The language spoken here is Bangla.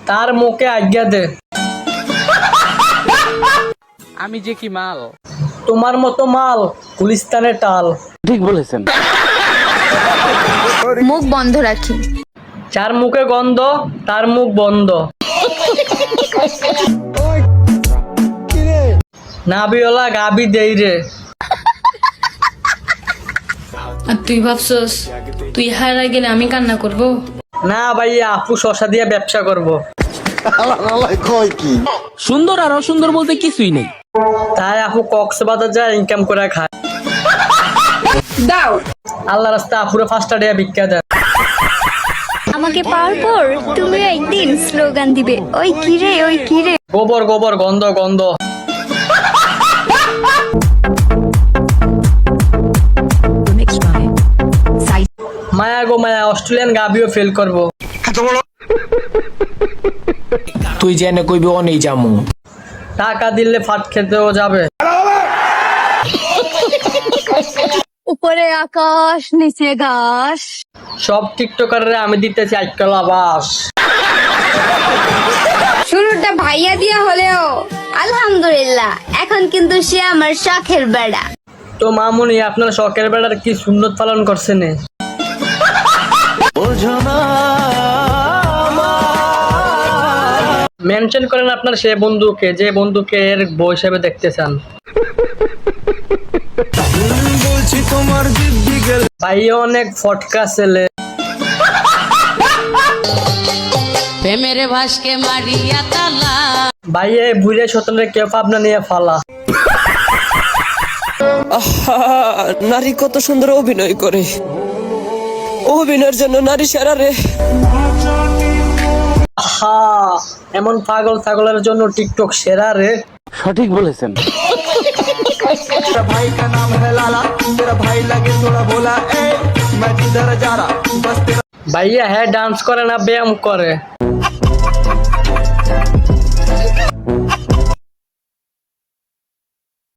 তার মুখে আজ্ঞা দে। আমি যে কি মাল। তোমার মতো মাল গুলিস্তানে টাল। ঠিক বলেছেন। মুখ বন্ধ রাখি। যার মুখে গন্ধ তার মুখ বন্ধ। নাবিওলা গাবি দেই রে। আর তুই ভাবছস তুই হারা গেলে আমি কান্না করব? না ভাইয়া, আপু শশা দিয়ে ব্যবসা করব। সুন্দর আর অসুন্দর বলতে কিছুই নেই। তাই আপু কক্সবাজার যায় ইনকাম করে খায়। দাও আল্লাহ রাস্তা আপুরে 5টা টাকা ভিক্ষা দেন। আমাকে পাওয়ার পর তুমি একদিন স্লোগান দিবে, ওই কিরে ওই কিরে। গোবর গোবর গন্ধ গন্ধ। মায়া গো মায়া, অস্ট্রেলিয়ান গাবিও ফেল করব। তুই জেনে কইবি ও নেই জামু। টাকা দিলে ফাট খেতেও যাবে। উপরে আকাশ নিচে ঘাস। সব টিকটকাররে আমি দিতেছি আজকাল বাস। শুরুটা ভাইয়া দিয়া হলেও আলহামদুলিল্লাহ এখন কিন্তু সে আমার শখের বেড়া। তো মামুনি, আপনার শখের বেড়ার কি সুন্নত পালন করছেন? মেনশন করেন আপনার সে বন্ধুকে যে বন্ধুকে এর বউ হিসেবে দেখতে চান। ভাইয়া অনেক ফটকা ছেলে। প্রেমের ভাসকে মারিয়া তালা। ভাইয়া বুড়ে সতনে কেউ পাবনা নিয়ে ফালা। নারী কত সুন্দর অভিনয় করে, অভিনয়ের জন্য নারী সেরা রে। আহা, এমন পাগল ছাগলের জন্য টিকটক সেরা রে। সঠিক বলেছেন। ভাইয়া হ্যাঁ ডান্স করে না ব্যায়াম করে?